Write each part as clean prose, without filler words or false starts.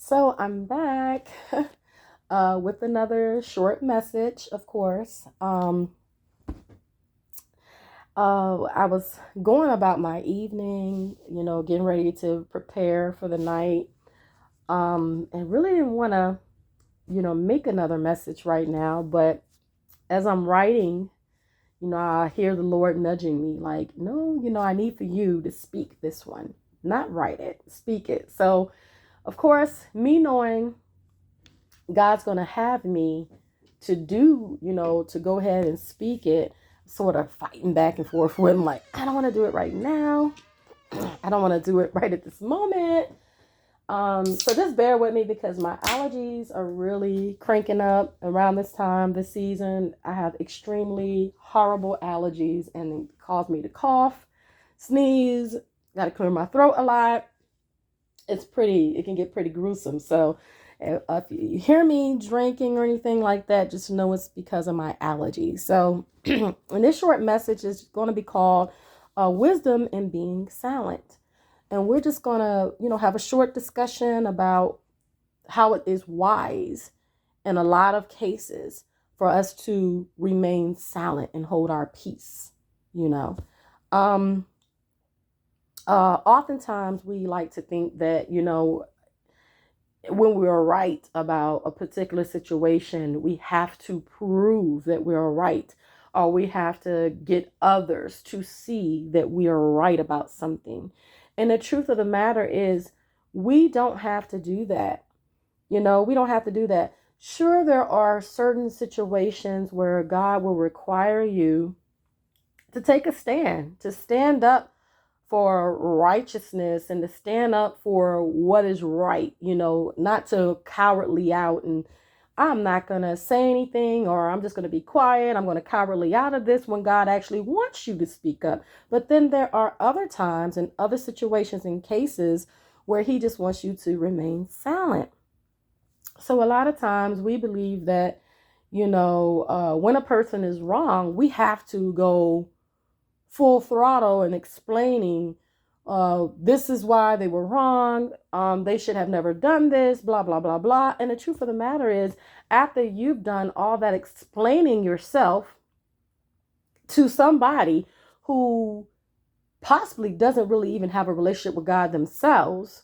So I'm back with another short message, of course. I was going about my evening, getting ready to prepare for the night, and really didn't want to, make another message right now. But as I'm writing, I hear the Lord nudging me, like, no, I need for you to speak this one, not write it, speak it. So, of course, me knowing God's going to have me to do, to go ahead and speak it, sort of fighting back and forth with him, like, I don't want to do it right now. I don't want to do it right at this moment. So just bear with me because my allergies are really cranking up around this time, this season. I have extremely horrible allergies and it cause me to cough, sneeze, got to clear my throat a lot. It can get pretty gruesome. So if you hear me drinking or anything like that, just know it's because of my allergies. So and this short message is going to be called Wisdom in Being Silent. And we're just going to, have a short discussion about how it is wise in a lot of cases for us to remain silent and hold our peace, you know. Um, Oftentimes we like to think that, when we're right about a particular situation, we have to prove that we're right, or we have to get others to see that we are right about something. And the truth of the matter is, we don't have to do that. We don't have to do that. Sure, there are certain situations where God will require you to take a stand, to stand up for righteousness and to stand up for what is right, not to cowardly out and I'm not going to say anything or I'm just going to be quiet. I'm going to cowardly out of this when God actually wants you to speak up. But then there are other times and other situations and cases where he just wants you to remain silent. So a lot of times we believe that, when a person is wrong, we have to go full throttle and explaining this is why they were wrong. They should have never done this, blah, blah, blah, blah. And the truth of the matter is, after you've done all that explaining yourself to somebody who possibly doesn't really even have a relationship with God themselves,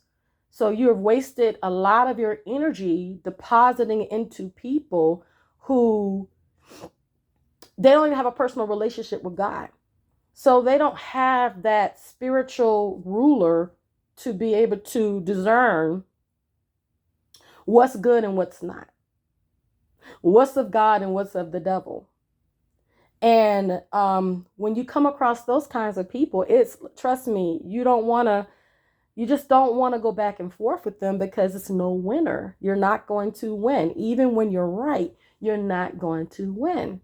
so you have wasted a lot of your energy depositing into people who they don't even have a personal relationship with God. So they don't have that spiritual ruler to be able to discern what's good and what's not, what's of God and what's of the devil. And when you come across those kinds of people, trust me, you just don't want to go back and forth with them because it's no winner. You're not going to win. Even when you're right, you're not going to win.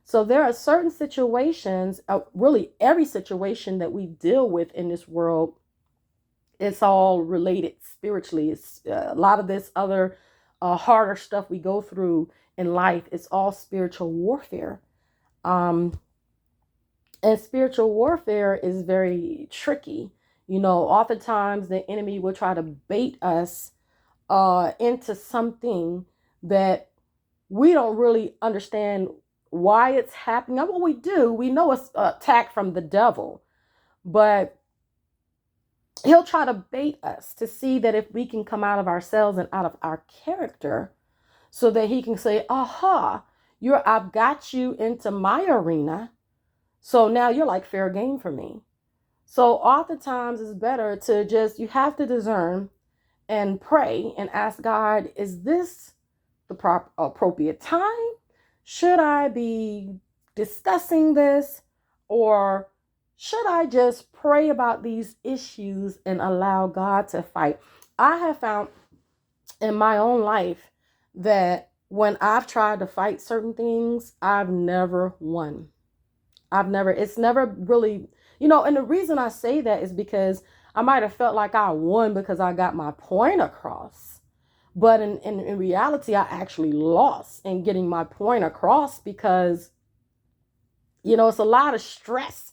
So there are certain situations, really every situation that we deal with in this world, it's all related spiritually. It's a lot of this other harder stuff we go through in life. It's all spiritual warfare. Um, and spiritual warfare is very tricky. Oftentimes the enemy will try to bait us into something that we don't really understand why it's happening. What we do, we know it's an attack from the devil, but he'll try to bait us to see that if we can come out of ourselves and out of our character so that he can say, aha, I've got you into my arena. So now you're like fair game for me. So oftentimes it's better to you have to discern and pray and ask God, is this the proper appropriate time? Should I be discussing this, or should I just pray about these issues and allow God to fight? I have found in my own life that when I've tried to fight certain things, I've never won. It's never really, and the reason I say that is because I might have felt like I won because I got my point across. But in reality, I actually lost in getting my point across because, it's a lot of stress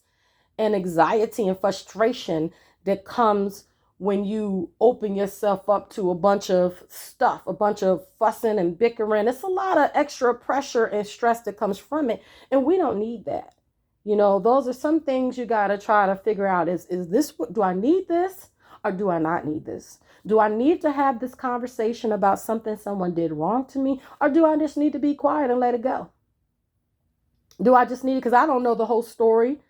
and anxiety and frustration that comes when you open yourself up to a bunch of stuff, a bunch of fussing and bickering. It's a lot of extra pressure and stress that comes from it. And we don't need that. Those are some things you got to try to figure out. Is this what, do I need this or do I not need this? Do I need to have this conversation about something someone did wrong to me, or do I just need to be quiet and let it go? Do I just need it? Because I don't know the whole story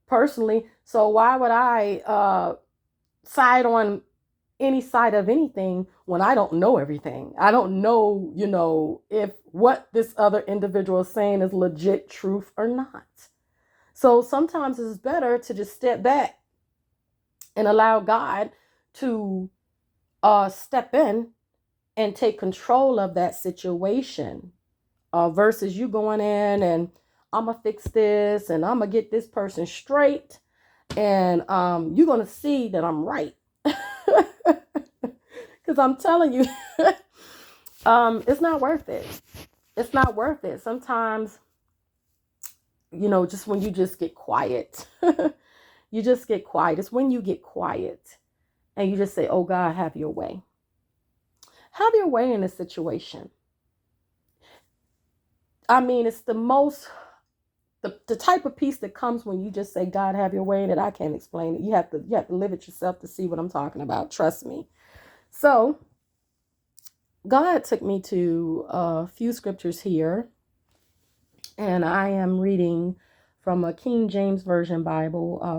personally. So why would I side on any side of anything when I don't know everything? I don't know, if what this other individual is saying is legit truth or not. So sometimes it's better to just step back and allow God to step in and take control of that situation, versus you going in and I'm gonna fix this and I'm gonna get this person straight, and you're gonna see that I'm right. Because I'm telling you, it's not worth it. It's not worth it. Sometimes, just when you just get quiet, you just get quiet. It's when you get quiet and you just say, oh God, have your way. Have your way in this situation. I mean, it's the type of peace that comes when you just say, God, have your way, that I can't explain it. You have to live it yourself to see what I'm talking about. Trust me. So God took me to a few scriptures here, and I am reading from a King James Version Bible,